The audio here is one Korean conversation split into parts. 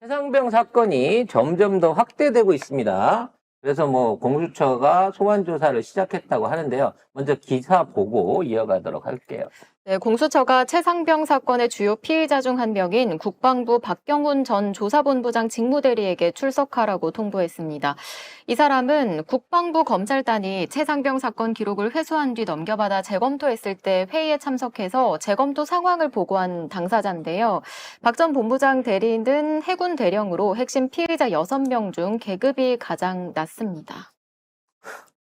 최상병 사건이 점점 더 확대되고 있습니다. 그래서 뭐 공수처가 소환 조사를 시작했다고 하는데요. 먼저 기사 보고 이어가도록 할게요. 네, 공수처가 최상병 사건의 주요 피의자 중 한 명인 국방부 박경훈 전 조사본부장 직무대리에게 출석하라고 통보했습니다. 이 사람은 국방부 검찰단이 최상병 사건 기록을 회수한 뒤 넘겨받아 재검토했을 때 회의에 참석해서 재검토 상황을 보고한 당사자인데요. 박 전 본부장 대리인은 해군 대령으로 핵심 피의자 6명 중 계급이 가장 낮습니다.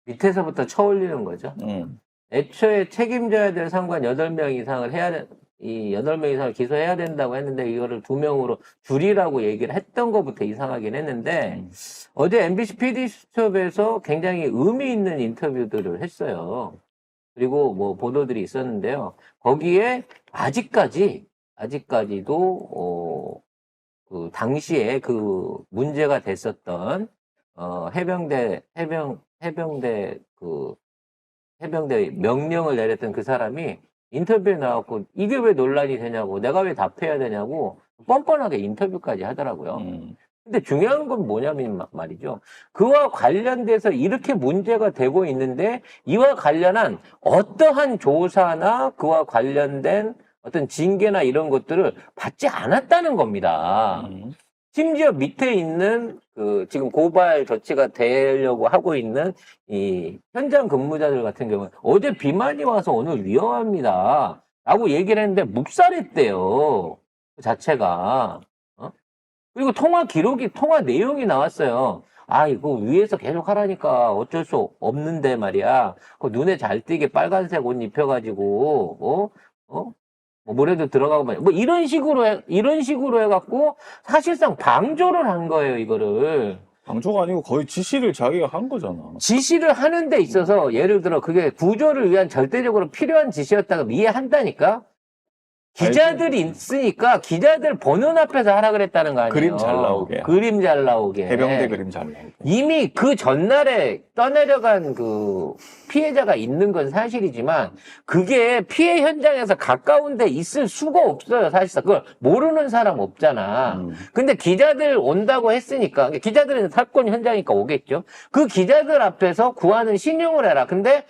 밑에서부터 쳐올리는 거죠. 애초에 책임져야 될 상관 8명 이상을 이 8명 이상을 기소해야 된다고 했는데 이거를 2명으로 줄이라고 얘기를 했던 것부터 이상하긴 했는데 어제 MBC PD수첩에서 굉장히 의미 있는 인터뷰들을 했어요. 그리고 뭐 보도들이 있었는데요. 거기에 아직까지도 그 당시에 그 문제가 됐었던 해병대 명령을 내렸던 그 사람이 인터뷰에 나왔고 이게 왜 논란이 되냐고 내가 왜 답해야 되냐고 뻔뻔하게 인터뷰까지 하더라고요. 근데 중요한 건 뭐냐면 말이죠. 그와 관련돼서 이렇게 문제가 되고 있는데 이와 관련한 어떠한 조사나 그와 관련된 어떤 징계나 이런 것들을 받지 않았다는 겁니다. 심지어 밑에 있는 그 지금 고발 조치가 되려고 하고 있는 이 현장 근무자들 같은 경우는 어제 비만이 와서 오늘 위험합니다. 라고 얘기를 했는데 묵살했대요. 그 자체가. 그리고 통화 내용이 나왔어요. 아, 이거 위에서 계속 하라니까 어쩔 수 없는데 말이야. 그 눈에 잘 띄게 빨간색 옷 입혀가지고, 뭐 뭐래도 들어가고 말이야. 뭐 이런 식으로 해갖고 사실상 방조를 한 거예요, 이거를. 방조가 아니고 거의 지시를 자기가 한 거잖아. 지시를 하는 데 있어서 예를 들어 그게 구조를 위한 절대적으로 필요한 지시였다고 이해한다니까? 기자들이 있으니까 기자들 보는 앞에서 하라 그랬다는 거 아니에요? 그림 잘 나오게. 그림 잘 나오게. 해병대 그림 잘 나오게. 이미 그 전날에 떠내려간 그 피해자가 있는 건 사실이지만 그게 피해 현장에서 가까운 데 있을 수가 없어요. 사실상 그걸 모르는 사람 없잖아. 근데 기자들 온다고 했으니까 기자들은 사건 현장이니까 오겠죠. 그 기자들 앞에서 구하는 신용을 해라. 근데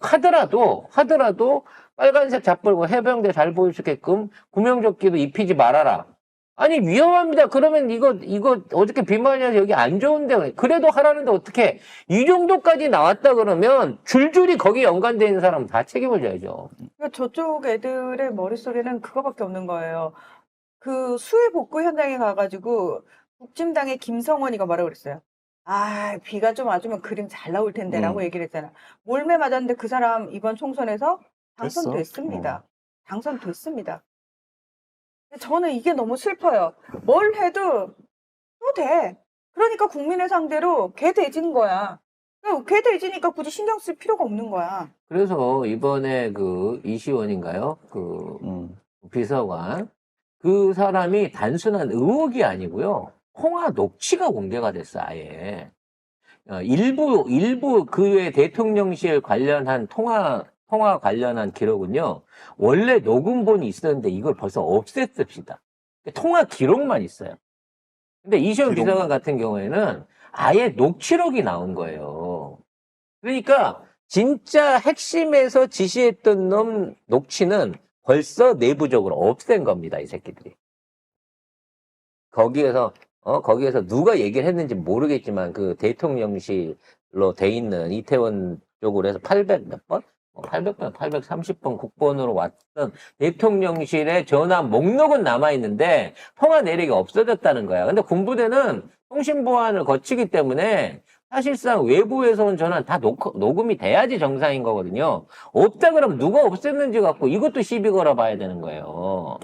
하더라도 빨간색 잡벌고 해병대 잘 보일 수 있게끔 구명조끼도 입히지 말아라. 아니 위험합니다. 그러면 이거 어저께 비만이 와서 여기 안 좋은데 그래도 하라는데 어떻게 이 정도까지 나왔다 그러면 줄줄이 거기 연관되어 있는 사람은 다 책임을 져야죠. 그러니까 저쪽 애들의 머릿속에는 그거밖에 없는 거예요. 그 수해 복구 현장에 가가지고 국진당의 김성원이가 뭐라고 그랬어요? 아, 비가 좀 와주면 그림 잘 나올 텐데라고 얘기를 했잖아. 몰매 맞았는데 그 사람 이번 총선에서 당선됐습니다. 당선됐습니다. 저는 이게 너무 슬퍼요. 뭘 해도 또 돼. 그러니까 국민을 상대로 개돼진 거야. 개돼지니까 굳이 신경 쓸 필요가 없는 거야. 그래서 이번에 그 이시원인가요? 그 비서관 그 사람이 단순한 의혹이 아니고요. 통화 녹취가 공개가 됐어 아예. 일부 그의 대통령실 관련한 통화 관련한 기록은요, 원래 녹음본이 있었는데 이걸 벌써 없앴습니다. 통화 기록만 있어요. 근데 이시원 비서관 같은 경우에는 아예 녹취록이 나온 거예요. 그러니까 진짜 핵심에서 지시했던 놈 녹취는 벌써 내부적으로 없앤 겁니다, 이 새끼들이. 거기에서 누가 얘기를 했는지 모르겠지만 그 대통령실로 돼 있는 이태원 쪽으로 해서 800 몇 번? 800번, 830번 국번으로 왔던 대통령실의 전화 목록은 남아있는데 통화 내역이 없어졌다는 거야. 근데 군부대는 통신보안을 거치기 때문에 사실상 외부에서 온 전화는 다 녹음이 돼야지 정상인 거거든요. 없다 그러면 누가 없앴는지 갖고 이것도 시비 걸어봐야 되는 거예요.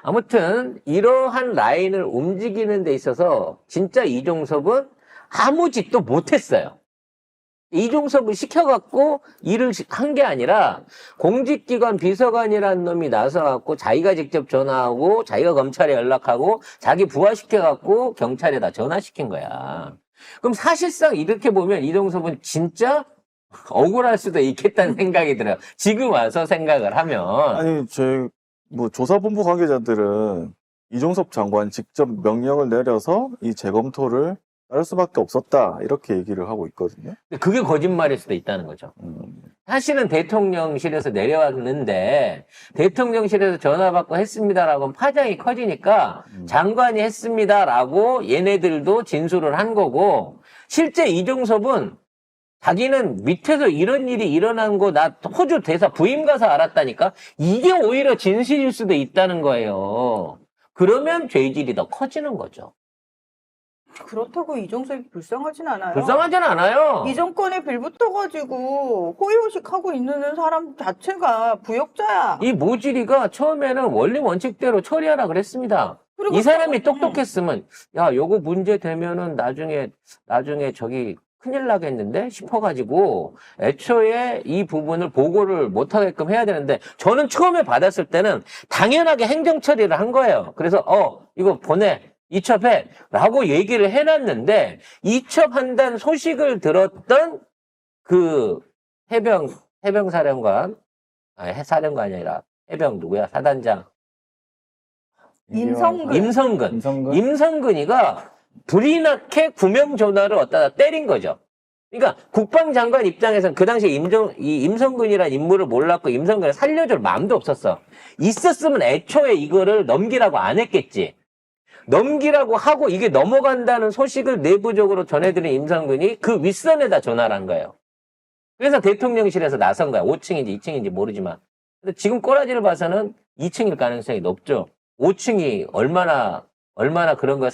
아무튼 이러한 라인을 움직이는 데 있어서 진짜 이종섭은 아무 짓도 못했어요. 이종섭을 시켜갖고 일을 한 게 아니라 공직기관 비서관이라는 놈이 나서갖고 자기가 직접 전화하고 자기가 검찰에 연락하고 자기 부하시켜갖고 경찰에다 전화시킨 거야. 그럼 사실상 이렇게 보면 이종섭은 진짜 억울할 수도 있겠다는 생각이 들어요. 지금 와서 생각을 하면. 아니, 뭐 조사본부 관계자들은 이종섭 장관이 직접 명령을 내려서 이 재검토를 따를 수밖에 없었다 이렇게 얘기를 하고 있거든요. 근데 그게 거짓말일 수도 있다는 거죠. 사실은 대통령실에서 내려왔는데 대통령실에서 전화 받고 했습니다라고 파장이 커지니까 장관이 했습니다라고 얘네들도 진술을 한 거고 실제 이종섭은 자기는 밑에서 이런 일이 일어난 거 나 호주 대사 부임 가서 알았다니까 이게 오히려 진실일 수도 있다는 거예요. 그러면 죄질이 더 커지는 거죠. 그렇다고 이종섭이 불쌍하진 않아요. 불쌍하진 않아요. 이 정권에 빌붙어가지고 호의호식하고 있는 사람 자체가 부역자야. 이 모질이가 처음에는 원리 원칙대로 처리하라 그랬습니다. 그리고 이 사람이 또- 똑똑했으면 야 요거 문제 되면은 나중에 저기 큰일 나겠는데 싶어가지고 애초에 이 부분을 보고를 못하게끔 해야 되는데 저는 처음에 받았을 때는 당연하게 행정 처리를 한 거예요. 그래서 이거 보내 이첩해 라고 얘기를 해놨는데 이첩한다는 소식을 들었던 그 해병사령관 사령관이 아니라 해병 누구야 사단장 임성근. 임성근이가 불이 나게 구명 전화를 어디다 때린 거죠. 그러니까 국방장관 입장에서는 그 당시에 이 임성근이라는 인물을 몰랐고 임성근을 살려줄 마음도 없었어. 있었으면 애초에 이거를 넘기라고 안 했겠지. 넘기라고 하고 이게 넘어간다는 소식을 내부적으로 전해드린 임성근이 그 윗선에다 전화를 한 거예요. 그래서 대통령실에서 나선 거야. 5층인지 2층인지 모르지만. 근데 지금 꼬라지를 봐서는 2층일 가능성이 높죠. 5층이 얼마나 그런 거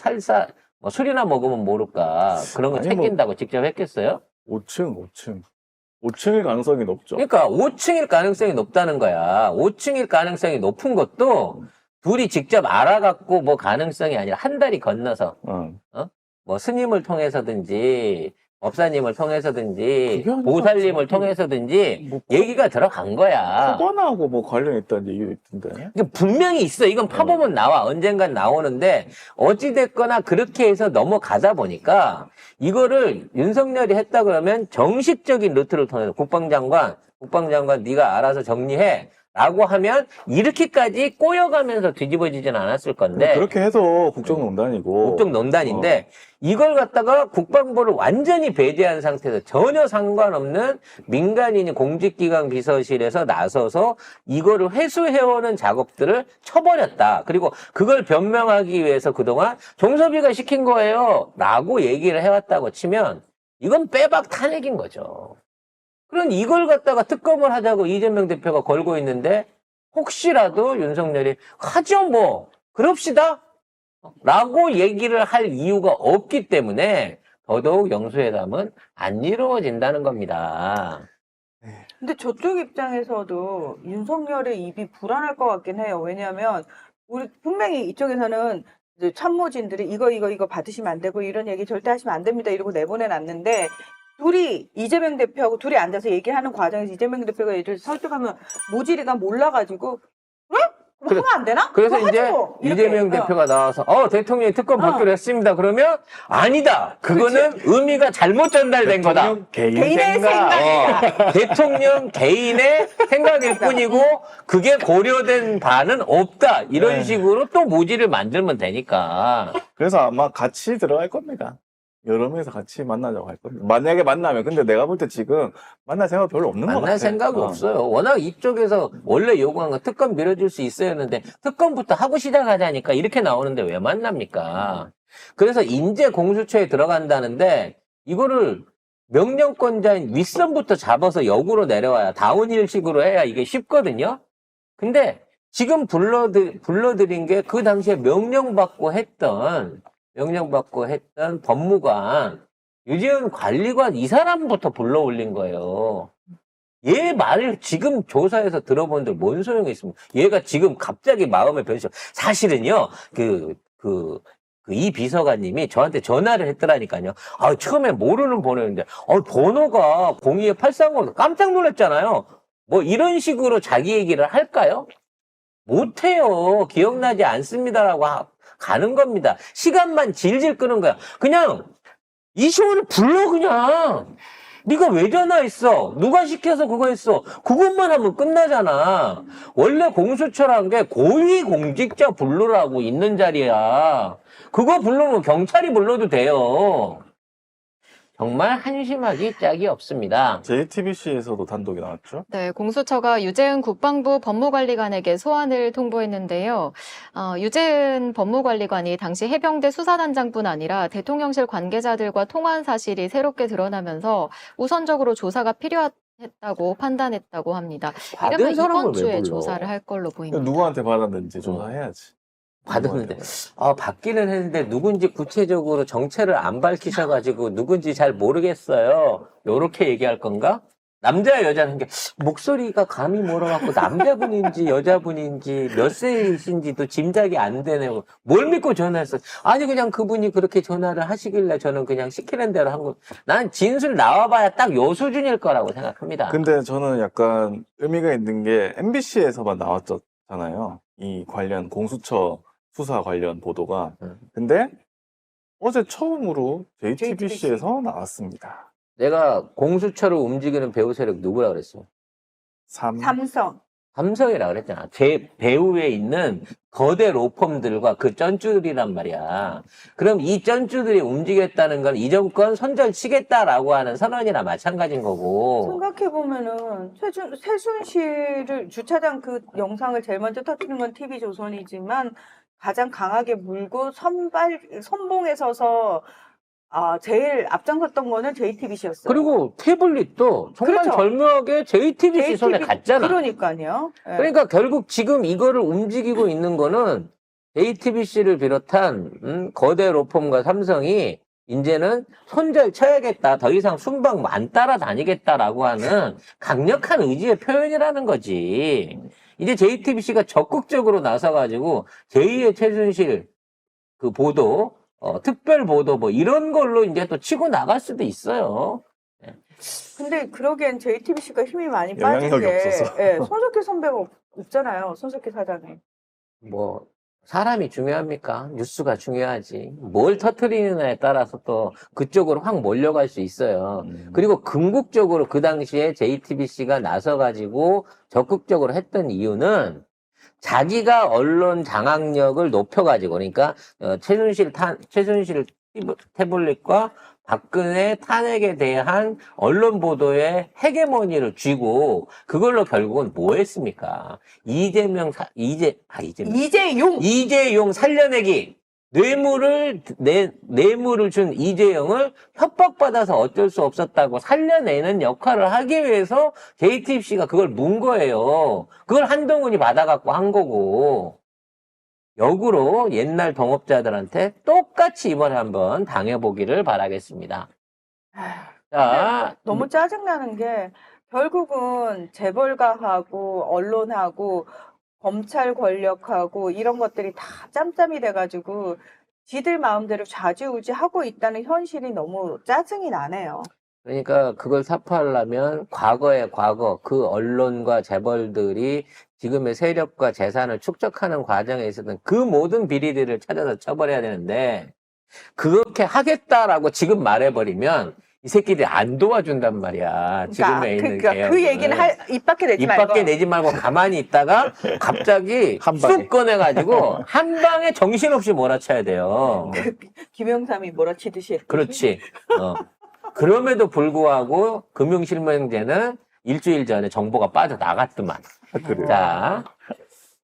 뭐 술이나 먹으면 모를까. 그런 거 아니, 챙긴다고 직접 했겠어요? 5층일 가능성이 높죠. 그러니까 5층일 가능성이 높다는 거야. 5층일 가능성이 높은 것도 둘이 직접 알아갖고 뭐 가능성이 아니라 한 달이 건너서 뭐 스님을 통해서든지 법사님을 통해서든지 그게 아니라 보살님을 통해서든지 뭐 얘기가 들어간 거야. 코건하고 뭐 관련 있다는 얘기도 있던데. 이게 분명히 있어. 이건 파보면 나와. 언젠간 나오는데 어찌됐거나 그렇게 해서 넘어가다 보니까 이거를 윤석열이 했다 그러면 정식적인 루트를 통해서 국방장관 네가 알아서 정리해 라고 하면 이렇게까지 꼬여가면서 뒤집어지진 않았을 건데 그렇게 해도 국정농단이고. 국정농단인데 이걸 갖다가 국방부를 완전히 배제한 상태에서 전혀 상관없는 민간인이 공직기관 비서실에서 나서서 이거를 회수해오는 작업들을 쳐버렸다. 그리고 그걸 변명하기 위해서 그동안 종섭이가 시킨 거예요 라고 얘기를 해왔다고 치면 이건 빼박 탄핵인 거죠. 그럼 이걸 갖다가 특검을 하자고 이재명 대표가 걸고 있는데 혹시라도 윤석열이 하죠 뭐 그럽시다 라고 얘기를 할 이유가 없기 때문에 더더욱 영수회담은 안 이루어진다는 겁니다. 근데 저쪽 입장에서도 윤석열의 입이 불안할 것 같긴 해요. 왜냐하면 우리 분명히 이쪽에서는 이제 참모진들이 이거 받으시면 안 되고 이런 얘기 절대 하시면 안 됩니다 이러고 내보내놨는데 둘이 이재명 대표하고 둘이 앉아서 얘기하는 과정에서 이재명 대표가 예를 들어서 설득하면 모질이가 몰라가지고 그래? 하면 안 되나? 그래서 그거 하지 이제 뭐. 이렇게. 이재명 대표가 나와서 대통령이 특검 받기로 했습니다. 그러면 아니다. 그거는 의미가 잘못 전달된 거다. 개인의 생각이다. 대통령 개인의 생각일 뿐이고 그게 고려된 바는 없다. 이런 네. 식으로 또 모지를 만들면 되니까. 그래서 아마 같이 들어갈 겁니다. 여러 명이서 같이 만나자고 할 겁니다. 만약에 만나면, 근데 내가 볼 때 지금 만날 생각 별로 없는 것 같아. 만날 생각이 없어요. 워낙 이쪽에서 원래 요구한 거 특검 밀어줄 수 있어야 했는데 특검부터 하고 시작하자니까 이렇게 나오는데 왜 만납니까? 그래서 인재 공수처에 들어간다는데 이거를 명령권자인 윗선부터 잡아서 역으로 내려와야 다운힐식으로 해야 이게 쉽거든요. 근데 지금 불러드린 게 그 당시에 명령받고 했던 법무관 유재현 관리관 이 사람부터 불러 올린 거예요. 얘 말을 지금 조사해서 들어본들 뭔 소용이 있습니까? 얘가 지금 갑자기 마음의 변심. 사실은요, 이 비서관님이 저한테 전화를 했더라니까요. 처음에 모르는 번호였는데, 번호가 02-830 깜짝 놀랐잖아요. 뭐 이런 식으로 자기 얘기를 할까요? 못해요. 기억나지 않습니다라고 가는 겁니다. 시간만 질질 끄는 거야. 그냥 이시원을 불러 그냥. 네가 왜 전화했어? 누가 시켜서 그거 했어? 그것만 하면 끝나잖아. 원래 공수처란 게 고위공직자 부르라고 있는 자리야. 그거 부르면 경찰이 불러도 돼요. 정말 한심하기 짝이 없습니다. JTBC에서도 단독이 나왔죠. 네, 공수처가 유재은 국방부 법무관리관에게 소환을 통보했는데요. 유재은 법무관리관이 당시 해병대 수사단장뿐 아니라 대통령실 관계자들과 통화한 사실이 새롭게 드러나면서 우선적으로 조사가 필요했다고 판단했다고 합니다. 받은 이러면 사람을 이번 왜 주에 불러? 조사를 할 걸로 보입니다. 누구한테 받았는지 조사해야지. 받았는데 받기는 했는데 누군지 구체적으로 정체를 안 밝히셔가지고 누군지 잘 모르겠어요. 요렇게 얘기할 건가? 남자 여자는 게 목소리가 감이 멀어갖고 남자분인지 여자분인지 몇 세이신지도 짐작이 안 되네요. 뭘 믿고 전화했어? 아니 그냥 그분이 그렇게 전화를 하시길래 저는 그냥 시키는 대로 한 거. 난 진술 나와봐야 딱 요 수준일 거라고 생각합니다. 근데 저는 약간 의미가 있는 게 MBC에서만 나왔잖아요. 이 관련 공수처 수사 관련 보도가. 근데 어제 처음으로 JTBC에서 나왔습니다. 내가 공수처를 움직이는 배우 세력 누구라 그랬어? 삼성. 삼성이라 그랬잖아. 제 배후에 있는 거대 로펌들과 그 쩐쭈들이란 말이야. 그럼 이 쩐쭈들이 움직였다는 건 이 정권 손절 치겠다라고 하는 선언이나 마찬가지인 거고. 생각해보면은 최순실을 주차장 그 영상을 제일 먼저 터뜨린 건 TV조선이지만 가장 강하게 물고 선봉에 서서 제일 앞장섰던 거는 JTBC였어요. 그리고 태블릿도 정말 그렇죠. 절묘하게 JTBC 손에 갔잖아. 그러니까요. 예. 그러니까 결국 지금 이거를 움직이고 있는 거는 JTBC를 비롯한 거대 로펌과 삼성이 이제는 손절 쳐야겠다. 더 이상 순방 안 따라다니겠다라고 하는 강력한 의지의 표현이라는 거지. 이제 JTBC가 적극적으로 나서가지고 제2의 최순실 그 보도, 특별 보도 뭐 이런 걸로 이제 또 치고 나갈 수도 있어요. 근데 그러기엔 JTBC가 힘이 많이 빠진 영향력이 게 없어서. 예, 손석희 선배가 없잖아요. 손석희 사장이. 뭐 사람이 중요합니까? 뉴스가 중요하지. 뭘 터뜨리느냐에 따라서 또 그쪽으로 확 몰려갈 수 있어요. 그리고 궁극적으로 그 당시에 JTBC가 나서가지고 적극적으로 했던 이유는 자기가 언론 장악력을 높여가지고, 그러니까 최순실 태블릿과 박근혜 탄핵에 대한 언론 보도의 헤게모니를 쥐고 그걸로 결국은 뭐 했습니까? 이재용 살려내기. 뇌물을 준 이재용을 협박받아서 어쩔 수 없었다고 살려내는 역할을 하기 위해서 JTBC가 그걸 문 거예요. 그걸 한동훈이 받아갖고 한 거고. 역으로 옛날 동업자들한테 똑같이 이번에 한번 당해보기를 바라겠습니다. 자, 너무 짜증나는 게 결국은 재벌가하고 언론하고 검찰 권력하고 이런 것들이 다 짬짬이 돼가지고 지들 마음대로 좌지우지하고 있다는 현실이 너무 짜증이 나네요. 그러니까 그걸 사파하려면 과거의 과거, 그 언론과 재벌들이 지금의 세력과 재산을 축적하는 과정에 있었던 그 모든 비리들을 찾아서 처벌해야 되는데 그렇게 하겠다라고 지금 말해버리면 이 새끼들이 안 도와준단 말이야. 지금에 있는 그러니까 그 개혁을. 얘기는 입 밖에 내지 입 말고. 밖에 내지 말고 가만히 있다가 갑자기 한 방에. 쑥 꺼내가지고 한 방에 정신없이 몰아쳐야 돼요. 김영삼이 몰아치듯이. 그렇지. 그럼에도 불구하고 금융실명제는 일주일 전에 정보가 빠져나갔더만. 그래요. 자,